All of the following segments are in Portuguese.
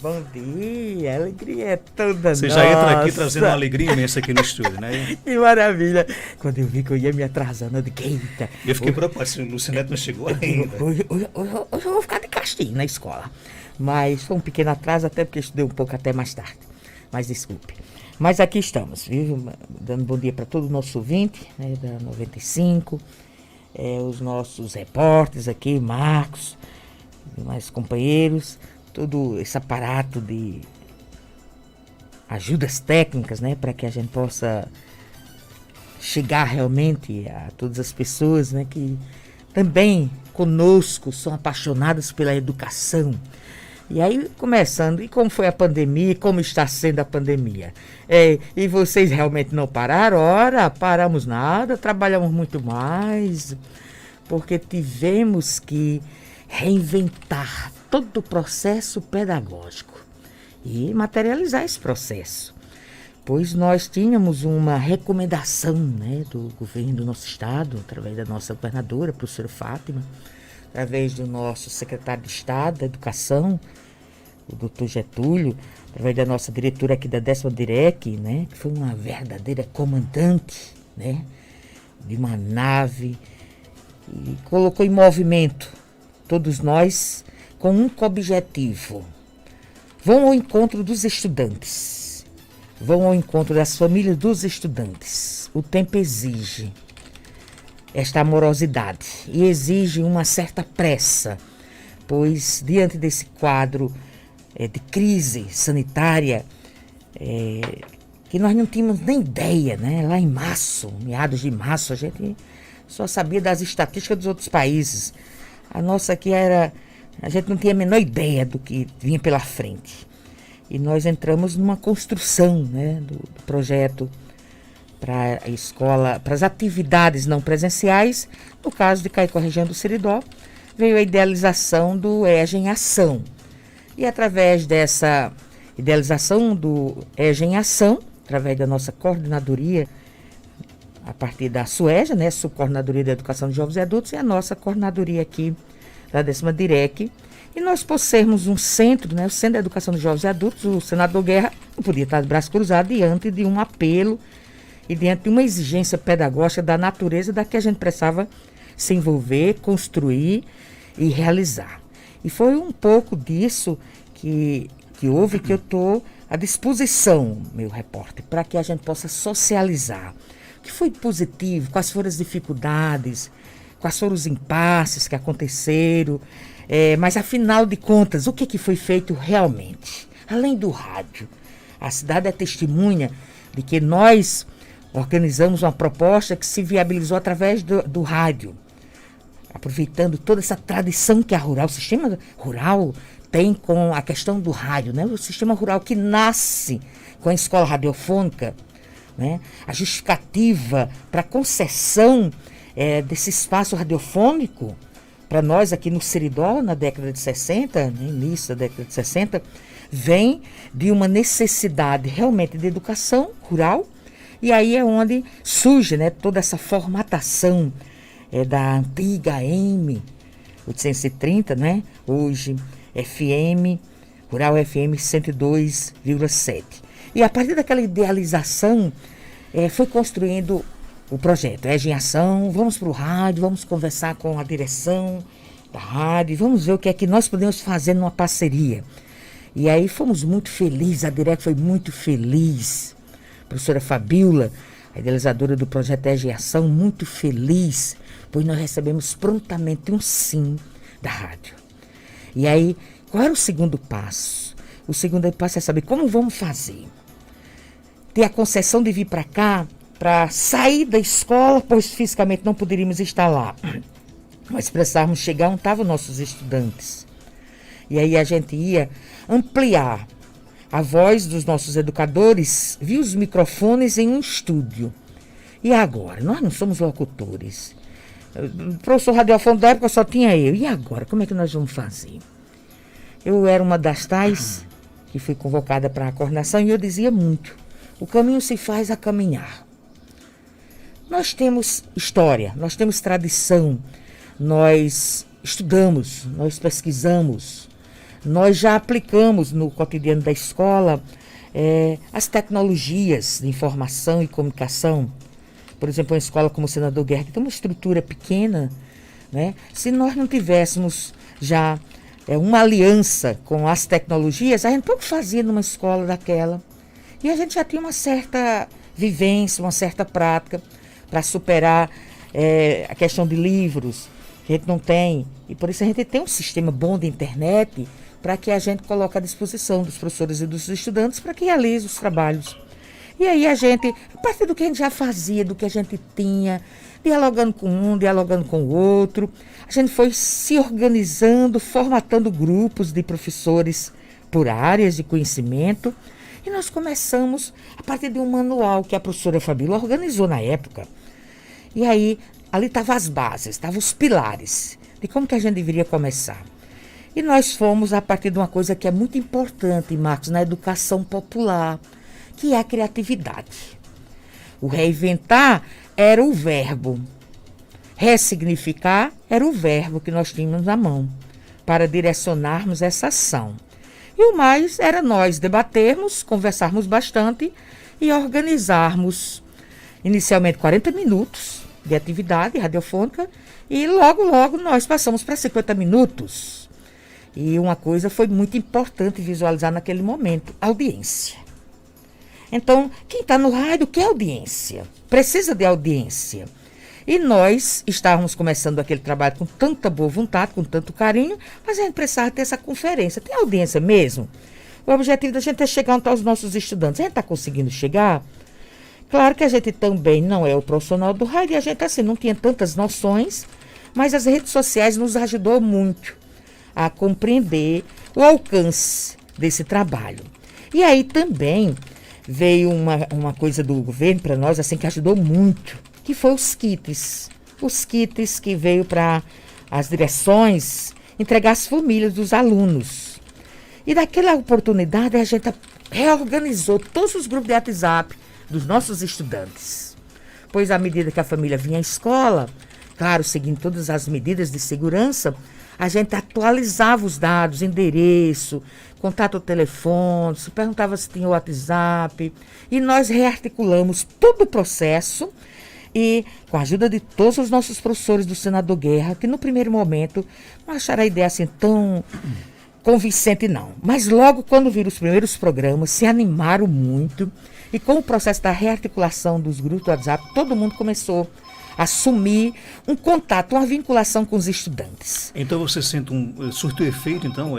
Bom dia, a alegria é toda Você nossa. já entra aqui trazendo uma alegria imensa aqui no estúdio, né? Que maravilha. Quando eu vi que eu ia me atrasando, eu digo, eita. Eu fiquei preocupado, se o Lucineto não chegou ainda. Hoje eu vou ficar de castigo na escola. Mas foi um pequeno atraso, até porque estudei um pouco até mais tarde. Mas desculpe. Mas aqui estamos, viu? Dando bom dia para todo o nosso ouvinte, né, da 95, os nossos repórteres aqui, Marcos, e mais companheiros, todo esse aparato de ajudas técnicas, né, para que a gente possa chegar realmente a todas as pessoas, né, que também conosco são apaixonadas pela educação. E aí, começando, e como foi a pandemia, e como está sendo a pandemia? E vocês realmente não pararam? Ora, paramos nada, trabalhamos muito mais, porque tivemos que reinventar todo o processo pedagógico e materializar esse processo. Pois nós tínhamos uma recomendação, né, do governo do nosso estado, através da nossa governadora, a professora Fátima, através do nosso secretário de Estado da Educação, o doutor Getúlio, através da nossa diretora aqui da 10ª DIREC, né, que foi uma verdadeira comandante, né, de uma nave, e colocou em movimento todos nós com um único objetivo: vão ao encontro dos estudantes, vão ao encontro das famílias dos estudantes. O tempo exige esta amorosidade e exige uma certa pressa, pois diante desse quadro de crise sanitária, que nós não tínhamos nem ideia, né? Lá em março, meados de março, a gente só sabia das estatísticas dos outros países. A nossa aqui a gente não tinha a menor ideia do que vinha pela frente. E nós entramos numa construção, né, do projeto para a escola, para as atividades não presenciais. No caso de Caicó, região do Seridó, veio a idealização do EJA em Ação. E através dessa idealização do EJA em Ação, através da nossa coordenadoria, a partir da SUEJA, né, Subcoordenadoria da Educação de Jovens e Adultos, e a nossa coordenadoria aqui da 10ª DIREC, e nós, por sermos um centro, né, o Centro da Educação de Jovens e Adultos, o senador Guerra não podia estar de braço cruzado diante de um apelo e diante de uma exigência pedagógica da natureza da que a gente precisava se envolver, construir e realizar. E foi um pouco disso que houve, que eu estou à disposição, meu repórter, para que a gente possa socializar. O que foi positivo, quais foram as dificuldades, quais foram os impasses que aconteceram, mas afinal de contas, o que foi feito realmente? Além do rádio, a cidade é testemunha de que nós organizamos uma proposta que se viabilizou através do rádio, aproveitando toda essa tradição que o sistema rural tem com a questão do rádio, né? O sistema rural que nasce com a escola radiofônica, né? A justificativa para a concessão desse espaço radiofônico para nós aqui no Seridó, na década de 60, né, início da década de 60, vem de uma necessidade realmente de educação rural, e aí é onde surge, né, toda essa formatação da antiga AM 830, né, hoje FM, Rural FM 102,7. E a partir daquela idealização, foi construindo o projeto EJA em Ação. Vamos para o rádio, vamos conversar com a direção da rádio, vamos ver o que é que nós podemos fazer numa parceria. E aí fomos muito felizes, a DIREC foi muito feliz. A professora Fabiola, a idealizadora do projeto EJA em Ação, muito feliz, pois nós recebemos prontamente um sim da rádio. E aí, qual era o segundo passo? O segundo passo é saber como vamos fazer. Ter a concessão de vir para cá, para sair da escola, pois fisicamente não poderíamos estar lá. Mas precisávamos chegar onde estavam nossos estudantes. E aí a gente ia ampliar a voz dos nossos educadores, via os microfones em um estúdio. E agora? Nós não somos locutores. O professor radiofônico da época só tinha eu. E agora? Como é que nós vamos fazer? Eu era uma das tais que fui convocada para a coordenação e eu dizia muito: o caminho se faz a caminhar. Nós temos história, nós temos tradição, nós estudamos, nós pesquisamos, nós já aplicamos no cotidiano da escola as tecnologias de informação e comunicação. Por exemplo, uma escola como o Senador Guerra, que tem uma estrutura pequena, né? Se nós não tivéssemos já uma aliança com as tecnologias, a gente pouco fazia numa escola daquela. E a gente já tinha uma certa vivência, uma certa prática para superar a questão de livros, que a gente não tem. E por isso a gente tem um sistema bom de internet para que a gente coloque à disposição dos professores e dos estudantes para que realize os trabalhos. E aí a gente, a partir do que a gente já fazia, do que a gente tinha, dialogando com um, dialogando com o outro, a gente foi se organizando, formatando grupos de professores por áreas de conhecimento. E nós começamos a partir de um manual que a professora Fabíola organizou na época. E aí, ali estavam as bases, estavam os pilares de como que a gente deveria começar. E nós fomos a partir de uma coisa que é muito importante, Marcos, na educação popular, que é a criatividade. O reinventar era o verbo. Ressignificar era o verbo que nós tínhamos na mão para direcionarmos essa ação. E o mais era nós debatermos, conversarmos bastante e organizarmos inicialmente 40 minutos de atividade radiofônica e logo nós passamos para 50 minutos. E uma coisa foi muito importante visualizar naquele momento, audiência. Então, quem está no rádio quer audiência, precisa de audiência. E nós estávamos começando aquele trabalho com tanta boa vontade, com tanto carinho, mas a gente precisava ter essa conferência. Tem audiência mesmo? O objetivo da gente é chegar onde estão os nossos estudantes. A gente está conseguindo chegar? Claro que a gente também não é o profissional do rádio, e a gente assim não tinha tantas noções, mas as redes sociais nos ajudou muito a compreender o alcance desse trabalho. E aí também veio uma coisa do governo para nós assim que ajudou muito, que foi os kits. Os kits que veio para as direções entregar às famílias dos alunos. E naquela oportunidade a gente reorganizou todos os grupos de WhatsApp dos nossos estudantes. Pois à medida que a família vinha à escola, claro, seguindo todas as medidas de segurança, a gente atualizava os dados, endereço, contato telefone, perguntava se tinha o WhatsApp. E nós rearticulamos todo o processo e com a ajuda de todos os nossos professores do Senador Guerra, que no primeiro momento não acharam a ideia assim tão convincente não. Mas logo quando viram os primeiros programas, se animaram muito. E com o processo da rearticulação dos grupos do WhatsApp, todo mundo começou a assumir um contato, uma vinculação com os estudantes. Então você sente surtiu efeito, então?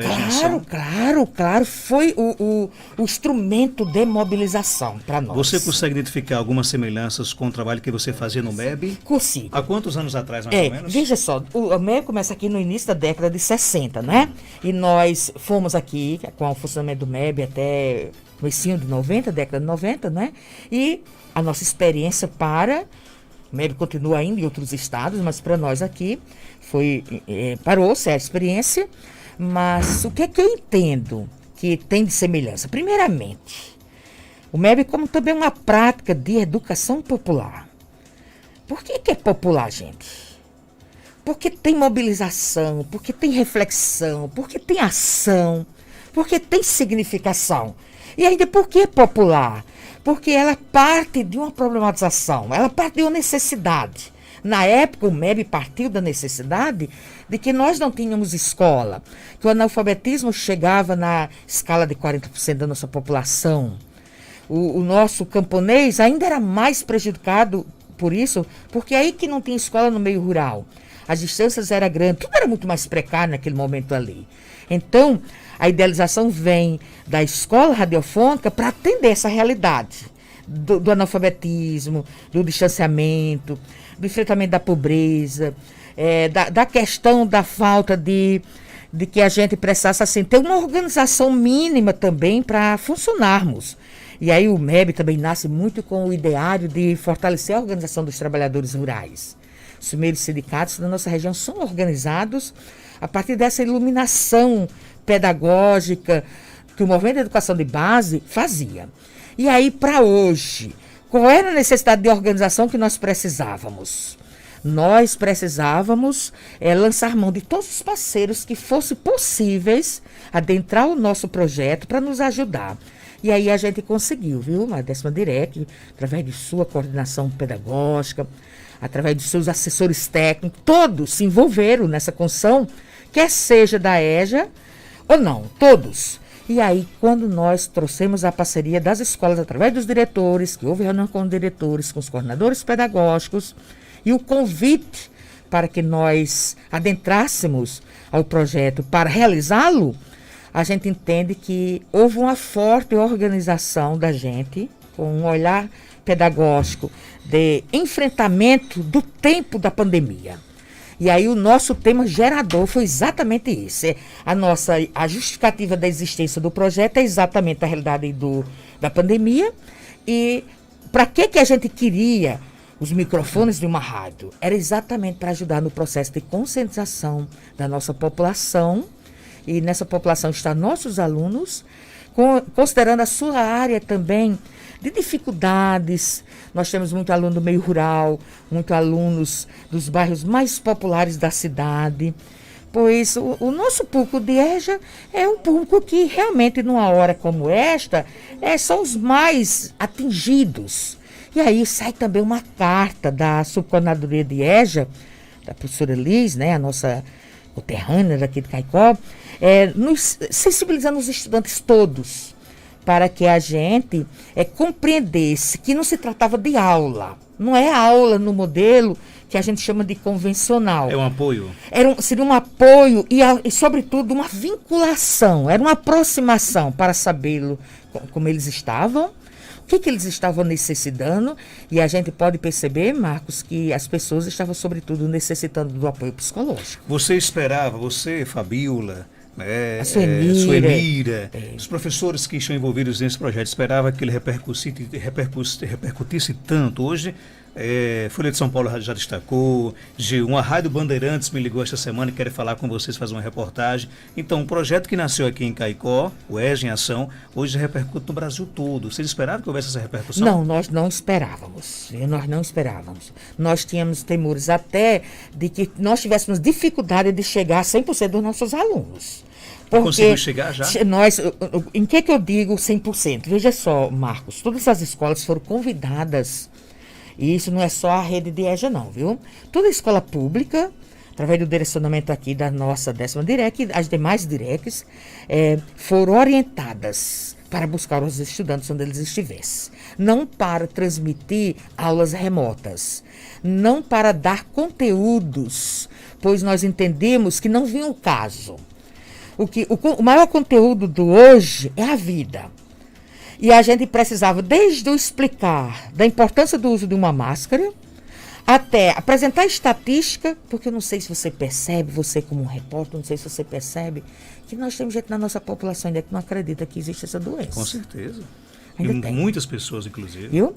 Claro. Foi o instrumento de mobilização para nós. Você consegue identificar algumas semelhanças com o trabalho que você fazia no MEB? Consigo. Há quantos anos atrás, mais ou menos? Veja só, o MEB começa aqui no início da década de 60, né? E nós fomos aqui com o funcionamento do MEB até comecinho de 90, década de 90, né? E a nossa experiência o MEB continua ainda em outros estados, mas para nós aqui parou-se a experiência. Mas o que é que eu entendo que tem de semelhança? Primeiramente, o MEB como também uma prática de educação popular. Por que é popular, gente? Porque tem mobilização, porque tem reflexão, porque tem ação, porque tem significação. E ainda por que popular? Porque ela parte de uma problematização, ela parte de uma necessidade. Na época, o MEB partiu da necessidade de que nós não tínhamos escola, que o analfabetismo chegava na escala de 40% da nossa população. O nosso camponês ainda era mais prejudicado por isso, porque aí que não tinha escola no meio rural. As distâncias eram grandes, tudo era muito mais precário naquele momento ali. Então, a idealização vem da escola radiofônica para atender essa realidade do analfabetismo, do distanciamento, do enfrentamento da pobreza, da questão da falta de que a gente precisasse assim, ter uma organização mínima também para funcionarmos. E aí o MEB também nasce muito com o ideário de fortalecer a organização dos trabalhadores rurais. Os primeiros sindicatos da nossa região são organizados a partir dessa iluminação pedagógica que o movimento de educação de base fazia. E aí, para hoje, qual era a necessidade de organização que nós precisávamos? Nós precisávamos lançar mão de todos os parceiros que fossem possíveis adentrar o nosso projeto para nos ajudar. E aí a gente conseguiu, viu? A 10ª Direc, através de sua coordenação pedagógica, através de seus assessores técnicos, todos se envolveram nessa construção, quer seja da EJA ou não, todos. E aí, quando nós trouxemos a parceria das escolas através dos diretores, que houve reunião com os diretores, com os coordenadores pedagógicos, e o convite para que nós adentrássemos ao projeto para realizá-lo, a gente entende que houve uma forte organização da gente, com um olhar pedagógico de enfrentamento do tempo da pandemia. E aí o nosso tema gerador foi exatamente esse. A justificativa da existência do projeto é exatamente a realidade da pandemia. E para que a gente queria os microfones de uma rádio? Era exatamente para ajudar no processo de conscientização da nossa população. E nessa população estão nossos alunos, considerando a sua área também de dificuldades. Nós temos muito aluno do meio rural, muitos alunos dos bairros mais populares da cidade, pois o nosso público de EJA é um público que realmente, numa hora como esta, são os mais atingidos. E aí sai também uma carta da subcoordenadoria de EJA, da professora Liz, né, a nossa conterrânea daqui de Caicó, nos sensibilizando os estudantes todos, para que a gente compreendesse que não se tratava de aula. Não é aula no modelo que a gente chama de convencional. É um apoio? Seria um apoio e, sobretudo, uma vinculação. Era uma aproximação para sabê-lo como eles estavam, o que eles estavam necessitando. E a gente pode perceber, Marcos, que as pessoas estavam, sobretudo, necessitando do apoio psicológico. Você esperava, Fabiola, a Suemira, os professores que estão envolvidos nesse projeto, esperava que ele repercutisse tanto. Hoje, Folha de São Paulo já destacou, G1, a Rádio Bandeirantes me ligou esta semana e quer falar com vocês, fazer uma reportagem. Então, um projeto que nasceu aqui em Caicó, o EJA em Ação, hoje repercute no Brasil todo. Vocês esperavam que houvesse essa repercussão? Não, nós não esperávamos. Nós tínhamos temores até de que nós tivéssemos dificuldade de chegar a 100% dos nossos alunos. Conseguiu chegar já? Em que eu digo 100%? Veja só, Marcos, todas as escolas foram convidadas, e isso não é só a rede de EJA não, viu? Toda escola pública, através do direcionamento aqui da nossa 10ª Direc, as demais Direcs, foram orientadas para buscar os estudantes onde eles estivessem. Não para transmitir aulas remotas, não para dar conteúdos, pois nós entendemos que não vinha o caso. O maior conteúdo do hoje é a vida. E a gente precisava, desde o explicar da importância do uso de uma máscara, até apresentar estatística, porque eu não sei se você percebe, você como um repórter, não sei se você percebe, que nós temos gente na nossa população ainda que não acredita que existe essa doença. Com certeza. Ainda e tem. Muitas pessoas, inclusive. Viu?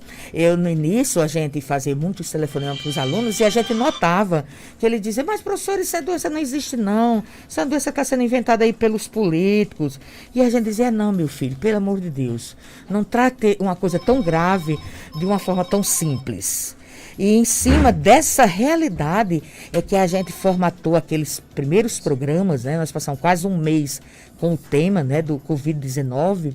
No início, a gente fazia muitos telefonemas para os alunos e a gente notava que ele dizia, mas professor, essa doença não existe não. Essa doença está sendo inventada aí pelos políticos. E a gente dizia, não, meu filho, pelo amor de Deus, não trate uma coisa tão grave de uma forma tão simples. E em cima dessa realidade é que a gente formatou aqueles primeiros programas, né? Nós passamos quase um mês com o tema, né, do Covid-19,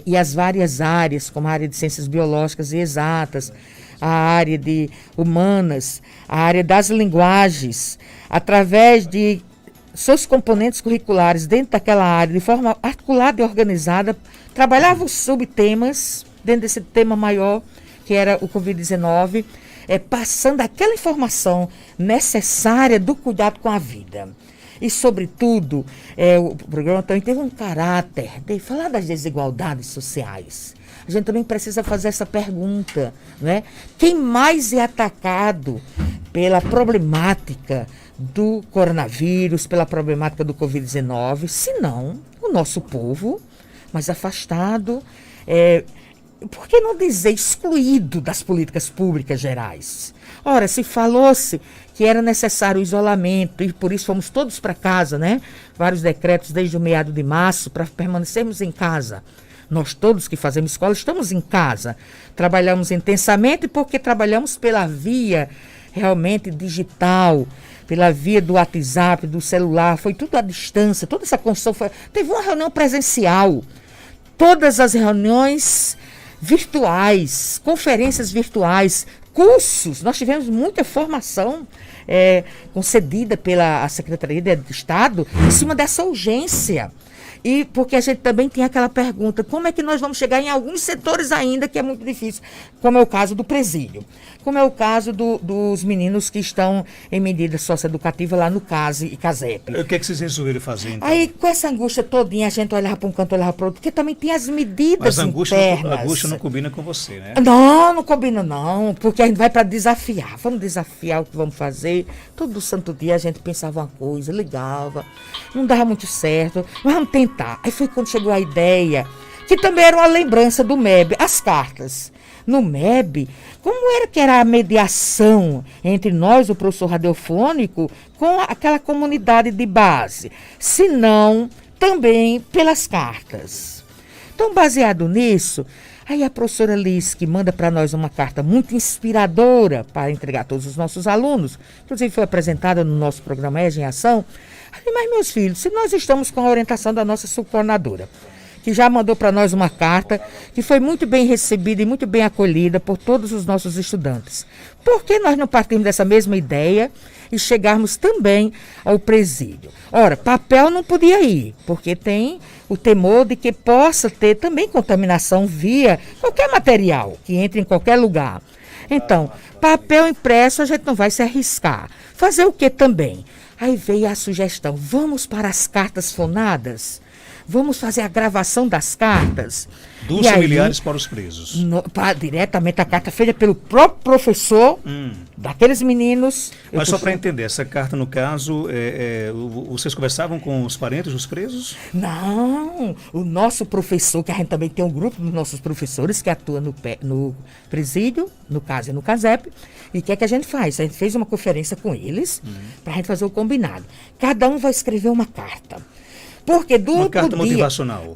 e as várias áreas, como a área de ciências biológicas e exatas, a área de humanas, a área das linguagens, através de seus componentes curriculares dentro daquela área, de forma articulada e organizada, trabalhava os subtemas dentro desse tema maior, que era o Covid-19, passando aquela informação necessária do cuidado com a vida. E, sobretudo, o programa também teve um caráter de falar das desigualdades sociais. A gente também precisa fazer essa pergunta, né? Quem mais é atacado pela problemática do coronavírus, pela problemática do Covid-19, se não o nosso povo, mais afastado, por que não dizer excluído das políticas públicas gerais? Ora, se falou-se que era necessário o isolamento e por isso fomos todos para casa, né? Vários decretos desde o meado de março para permanecermos em casa. Nós todos que fazemos escola estamos em casa. Trabalhamos intensamente porque trabalhamos pela via realmente digital, pela via do WhatsApp, do celular, foi tudo à distância, toda essa construção foi... Teve uma reunião presencial, todas as reuniões virtuais, conferências virtuais, cursos, nós tivemos muita formação concedida pela Secretaria de Estado em cima dessa urgência. E porque a gente também tem aquela pergunta, como é que nós vamos chegar em alguns setores ainda que é muito difícil, como é o caso do presídio, como é o caso dos meninos que estão em medida socioeducativa lá no CASE e CASEP. O que é que vocês resolveram fazer, então? Aí, com essa angústia todinha, a gente olhava para um canto, olhava para o outro, porque também tem as medidas internas. Mas a angústia não combina com você, né? Não combina não, porque a gente vai para desafiar. Vamos desafiar o que vamos fazer. Todo santo dia a gente pensava uma coisa, ligava, não dava muito certo, mas vamos tentar. Aí foi quando chegou a ideia, que também era uma lembrança do MEB, as cartas. No MEB, como era que era a mediação entre nós, o professor radiofônico, com aquela comunidade de base? Se não, também pelas cartas. Então, baseado nisso, aí a professora Liz, que manda para nós uma carta muito inspiradora para entregar a todos os nossos alunos, inclusive foi apresentada no nosso programa EJA em Ação. Mas, meus filhos, se nós estamos com a orientação da nossa subcoordenadora, que já mandou para nós uma carta, que foi muito bem recebida e muito bem acolhida por todos os nossos estudantes, por que nós não partimos dessa mesma ideia e chegarmos também ao presídio? Ora, papel não podia ir, porque tem o temor de que possa ter também contaminação via qualquer material que entre em qualquer lugar. Então, papel impresso a gente não vai se arriscar. Fazer o que também? Aí veio a sugestão, vamos para as cartas fonadas? Vamos fazer a gravação das cartas? Dos familiares para os presos. Diretamente a carta feita pelo próprio professor daqueles meninos. Mas só para entender, essa carta, no caso, vocês conversavam com os parentes dos presos? Não, o nosso professor, que a gente também tem um grupo dos nossos professores que atua no presídio, no caso e no CASEP, e o que é que a gente faz? A gente fez uma conferência com eles para a gente fazer o combinado. Cada um vai escrever uma carta. Porque do uma carta motivacional.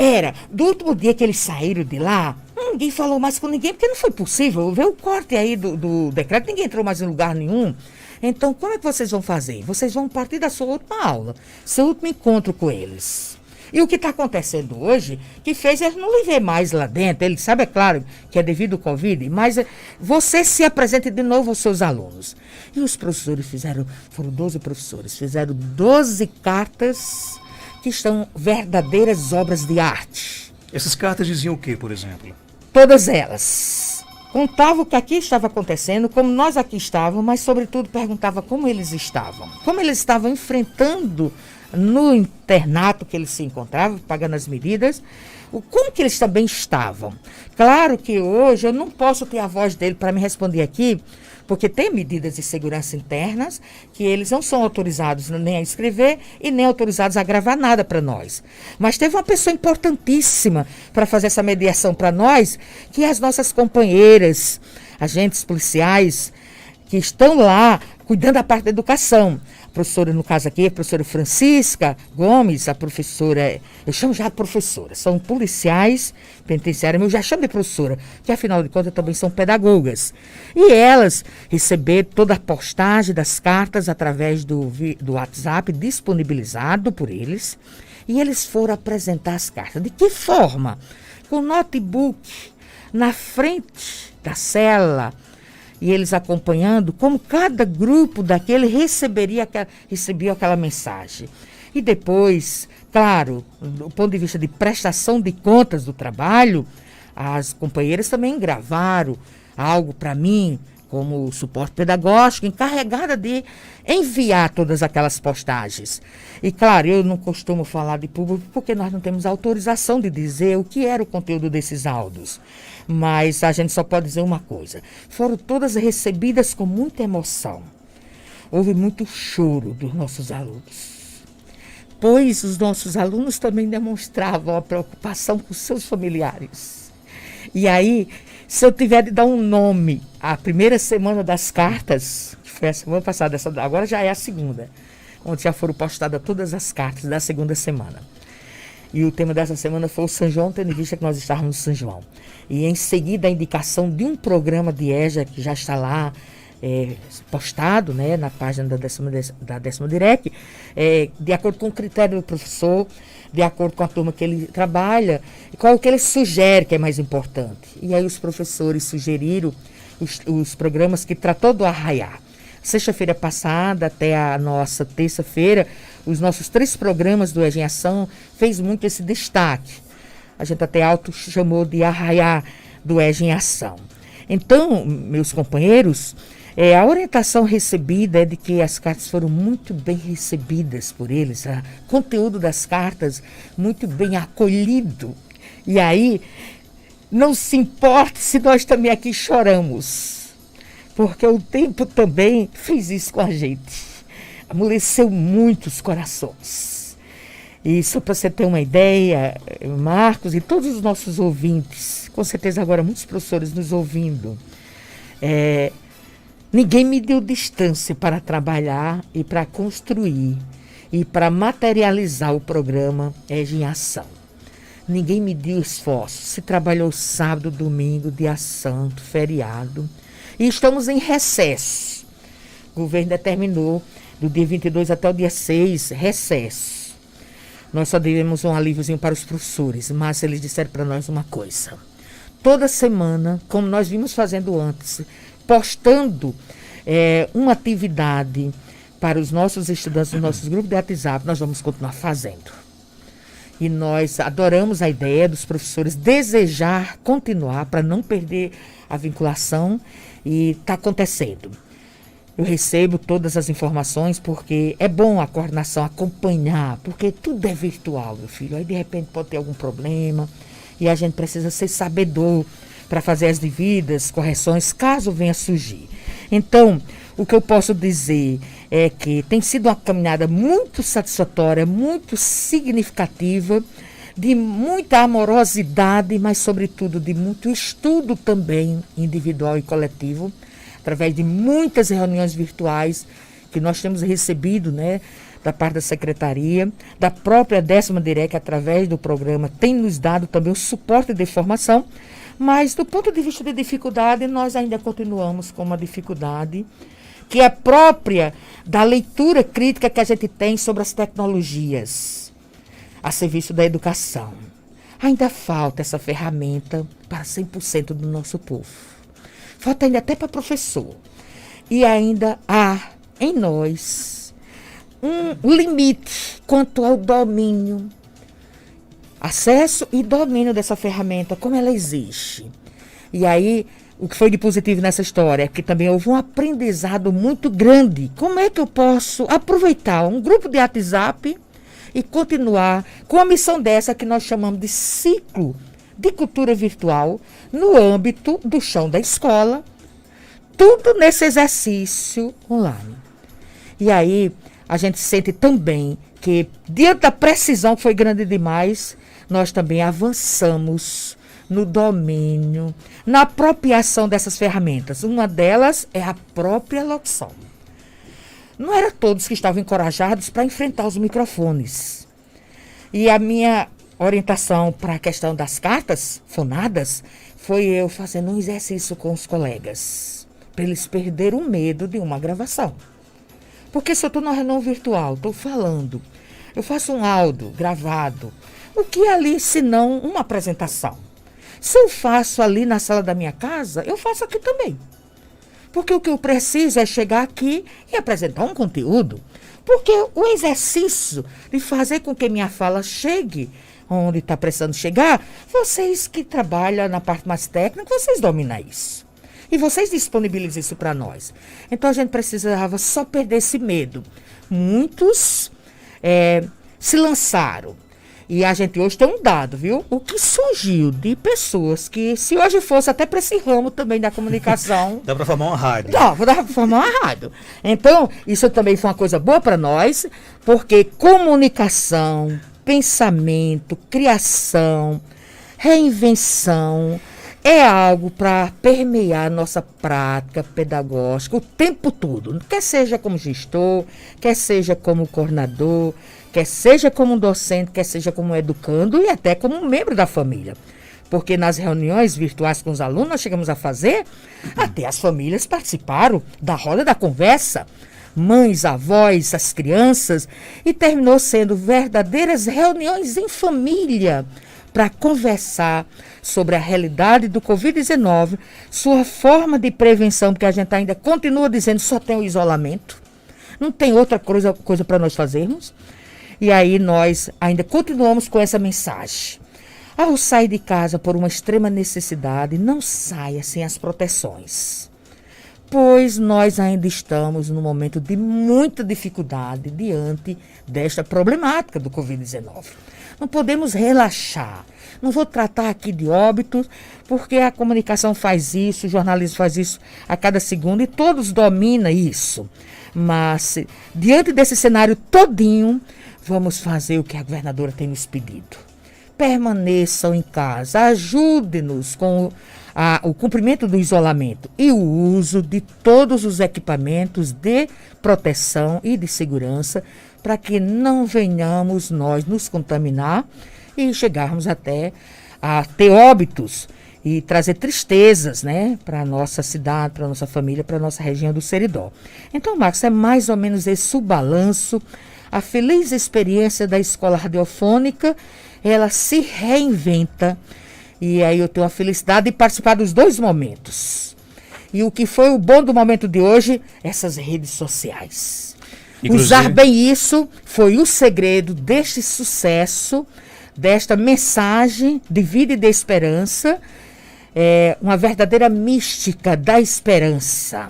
Do último dia que eles saíram de lá, ninguém falou mais com ninguém, porque não foi possível. Ver o corte aí do decreto, ninguém entrou mais em lugar nenhum. Então, como é que vocês vão fazer? Vocês vão partir da sua última aula, seu último encontro com eles. E o que está acontecendo hoje, que fez eles não lhe ver mais lá dentro, ele sabe, é claro, que é devido ao Covid, mas você se apresente de novo aos seus alunos. E os professores foram 12 professores, fizeram 12 cartas que são verdadeiras obras de arte. Essas cartas diziam o quê, por exemplo? Todas elas. Contavam o que aqui estava acontecendo, como nós aqui estávamos, mas, sobretudo, perguntava como eles estavam. Como eles estavam enfrentando no internato que eles se encontravam, pagando as medidas, como que eles também estavam. Claro que hoje eu não posso ter a voz dele para me responder aqui, porque tem medidas de segurança internas que eles não são autorizados nem a escrever e nem autorizados a gravar nada para nós. Mas teve uma pessoa importantíssima para fazer essa mediação para nós, que é as nossas companheiras, agentes policiais, que estão lá cuidando da parte da educação. A professora, no caso aqui, a professora Francisca Gomes, a professora, eu chamo já de professora, são policiais penitenciários, mas eu já chamo de professora, que afinal de contas também são pedagogas. E elas receberam toda a postagem das cartas através do WhatsApp disponibilizado por eles, e eles foram apresentar as cartas. De que forma? Com notebook na frente da cela, e eles acompanhando como cada grupo daquele recebia aquela mensagem. E depois, claro, do ponto de vista de prestação de contas do trabalho, as companheiras também gravaram algo para mim, como suporte pedagógico, encarregada de enviar todas aquelas postagens. E, claro, eu não costumo falar de público porque nós não temos autorização de dizer o que era o conteúdo desses áudios. Mas a gente só pode dizer uma coisa. Foram todas recebidas com muita emoção. Houve muito choro dos nossos alunos. Pois os nossos alunos também demonstravam a preocupação com seus familiares. E aí, se eu tiver de dar um nome à primeira semana das cartas, que foi a semana passada, agora já é a segunda, onde já foram postadas todas as cartas da segunda semana. E o tema dessa semana foi o São João, tendo em vista que nós estávamos no São João. E em seguida a indicação de um programa de EJA que já está lá, postado, né, na página da Décima Direc, de acordo com o critério do professor, de acordo com a turma que ele trabalha, qual que ele sugere que é mais importante. E aí os professores sugeriram os programas que tratou do arraiá. Sexta-feira passada até a nossa terça-feira, os nossos 3 programas do EJA em Ação fez muito esse destaque. A gente até chamou de arraiá do EJA em Ação. Então, meus companheiros, a orientação recebida é de que as cartas foram muito bem recebidas por eles, o conteúdo das cartas muito bem acolhido. E aí, não se importe se nós também aqui choramos, porque o tempo também fez isso com a gente, amoleceu muitos corações. E só para você ter uma ideia, Marcos e todos os nossos ouvintes, com certeza agora muitos professores nos ouvindo, ninguém me deu distância para trabalhar e para construir e para materializar o programa EJA em Ação. Ninguém me deu esforço. Se trabalhou sábado, domingo, dia santo, feriado. E estamos em recesso. O governo determinou do dia 22 até o dia 6, recesso. Nós só demos um alíviozinho para os professores, mas eles disseram para nós uma coisa. Toda semana, como nós vimos fazendo antes, postando uma atividade para os nossos estudantes, os nossos grupos de WhatsApp, nós vamos continuar fazendo. E nós adoramos a ideia dos professores desejar continuar para não perder a vinculação e está acontecendo. Eu recebo todas as informações porque é bom a coordenação acompanhar, porque tudo é virtual, meu filho. Aí de repente pode ter algum problema e a gente precisa ser sabedor para fazer as devidas correções caso venha surgir. Então, o que eu posso dizer é que tem sido uma caminhada muito satisfatória, muito significativa, de muita amorosidade, mas sobretudo de muito estudo também individual e coletivo, através de muitas reuniões virtuais que nós temos recebido, né, da parte da secretaria, da própria Décima Direc, através do programa, tem nos dado também o suporte de formação, mas do ponto de vista de dificuldade, nós ainda continuamos com uma dificuldade que é própria da leitura crítica que a gente tem sobre as tecnologias a serviço da educação. Ainda falta essa ferramenta para 100% do nosso povo. Falta ainda até para professor. E ainda há em nós um limite quanto ao domínio, acesso e domínio dessa ferramenta, como ela existe. E aí, o que foi de positivo nessa história é que também houve um aprendizado muito grande. Como é que eu posso aproveitar um grupo de WhatsApp e continuar com a missão dessa que nós chamamos de ciclo de cultura virtual no âmbito do chão da escola, tudo nesse exercício online. E aí, a gente sente também que, diante da precisão que foi grande demais, nós também avançamos no domínio, na apropriação dessas ferramentas. Uma delas é a própria locução. Não eram todos que estavam encorajados para enfrentar os microfones. E a minha orientação para a questão das cartas fonadas foi eu fazendo um exercício com os colegas, para eles perderem o medo de uma gravação. Porque se eu estou na reunião virtual, estou falando, eu faço um áudio gravado, o que é ali senão uma apresentação? Se eu faço ali na sala da minha casa, eu faço aqui também. Porque o que eu preciso é chegar aqui e apresentar um conteúdo. Porque o exercício de fazer com que minha fala chegue onde está precisando chegar, vocês que trabalham na parte mais técnica, vocês dominam isso. E vocês disponibilizam isso para nós. Então a gente precisava só perder esse medo. Muitos se lançaram. E a gente hoje tem um dado, viu? O que surgiu de pessoas que, se hoje fosse até para esse ramo também da comunicação... Dá para formar uma rádio. Dá para formar uma rádio. Então, isso também foi uma coisa boa para nós, porque comunicação, pensamento, criação, reinvenção, é algo para permear a nossa prática pedagógica o tempo todo. Quer seja como gestor, quer seja como coordenador, quer seja como um docente, quer seja como um educando e até como um membro da família. porque nas reuniões virtuais com os alunos nós chegamos a fazer, até as famílias participaram da roda da conversa, mães, avós, as crianças, e terminou sendo verdadeiras reuniões em família para conversar sobre a realidade do Covid-19, sua forma de prevenção, porque a gente ainda continua dizendo só tem o isolamento, não tem outra coisa para nós fazermos. E aí nós ainda continuamos com essa mensagem. Ao sair de casa por uma extrema necessidade, não saia sem as proteções, pois nós ainda estamos num momento de muita dificuldade diante desta problemática do Covid-19. Não podemos relaxar. Não vou tratar aqui de óbitos, porque a comunicação faz isso, o jornalismo faz isso a cada segundo e todos dominam isso. Mas, diante desse cenário todinho, vamos fazer o que a governadora tem nos pedido. Permaneçam em casa, ajude-nos com o cumprimento do isolamento e o uso de todos os equipamentos de proteção e de segurança para que não venhamos nós nos contaminar e chegarmos até a ter óbitos e trazer tristezas, né, para a nossa cidade, para a nossa família, para a nossa região do Seridó. Então, Marcos, é mais ou menos esse o balanço, a feliz experiência da Escola Radiofônica, ela se reinventa. E aí eu tenho a felicidade de participar dos dois momentos. E o que foi o bom do momento de hoje? Essas redes sociais. Inclusive, usar bem isso foi o segredo deste sucesso, desta mensagem de vida e de esperança, uma verdadeira mística da esperança,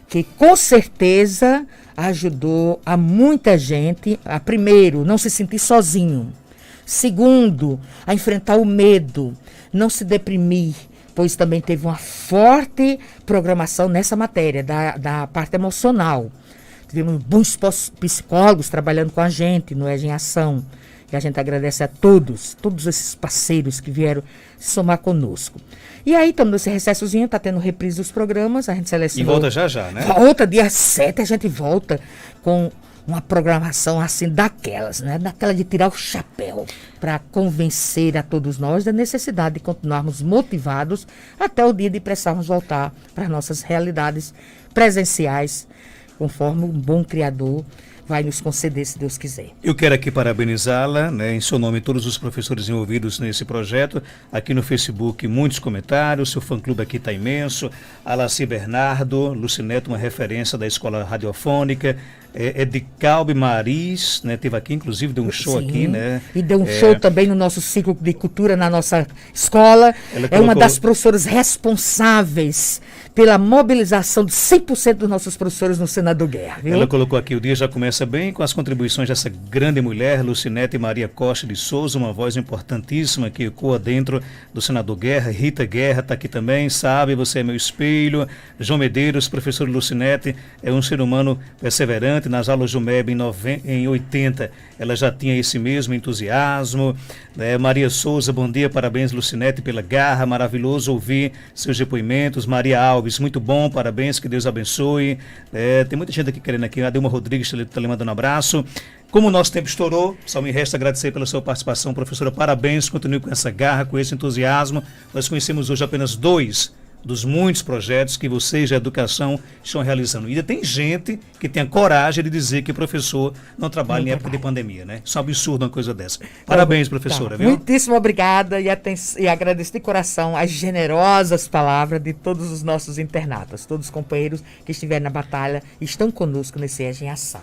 que com certeza ajudou a muita gente a, primeiro, não se sentir sozinho. Segundo, a enfrentar o medo, não se deprimir, pois também teve uma forte programação nessa matéria, da parte emocional. Tivemos bons psicólogos trabalhando com a gente no EJA em Ação. E a gente agradece a todos esses parceiros que vieram se somar conosco. E aí, estamos nesse recessozinho, está tendo reprise dos programas, a gente selecionou. E volta já, né? Volta, dia 7 a gente volta com uma programação assim daquelas, né? Daquela de tirar o chapéu para convencer a todos nós da necessidade de continuarmos motivados até o dia de precisarmos voltar para as nossas realidades presenciais, conforme um bom Criador vai nos conceder, se Deus quiser. Eu quero aqui parabenizá-la, né, em seu nome, todos os professores envolvidos nesse projeto. Aqui no Facebook, muitos comentários, seu fã-clube aqui está imenso. Alaci Bernardo, Lucineto, uma referência da Escola Radiofônica. Edicalbe Maris, né, teve aqui, inclusive, deu um show. Sim, aqui, né? E deu um show também no nosso ciclo de cultura na nossa escola. Ela uma das professoras responsáveis pela mobilização de 100% dos nossos professores no Senador Guerra. Viu? Ela colocou aqui, o dia já começa bem com as contribuições dessa grande mulher, Lucinete Maria Costa de Souza, uma voz importantíssima que ecoa dentro do Senador Guerra. Rita Guerra está aqui também, sabe, você é meu espelho. João Medeiros, professor Lucinete, é um ser humano perseverante. Nas aulas do MEB em 80, ela já tinha esse mesmo entusiasmo. Maria Souza, bom dia, parabéns Lucinete pela garra, maravilhoso ouvir seus depoimentos. Maria Alves, muito bom, parabéns, que Deus abençoe. Tem muita gente aqui querendo aqui, a Dilma Rodrigues está lhe mandando um abraço. Como o nosso tempo estourou, só me resta agradecer pela sua participação, professora, parabéns, continue com essa garra, com esse entusiasmo. Nós conhecemos hoje apenas 2 dos muitos projetos que vocês da educação estão realizando. E ainda tem gente que tem a coragem de dizer que o professor não trabalha em época de pandemia, né? Isso é um absurdo uma coisa dessa. Parabéns, professora, viu? Muitíssimo obrigada e agradeço de coração as generosas palavras de todos os nossos internatos, todos os companheiros que estiveram na batalha e estão conosco nesse EJA em Ação.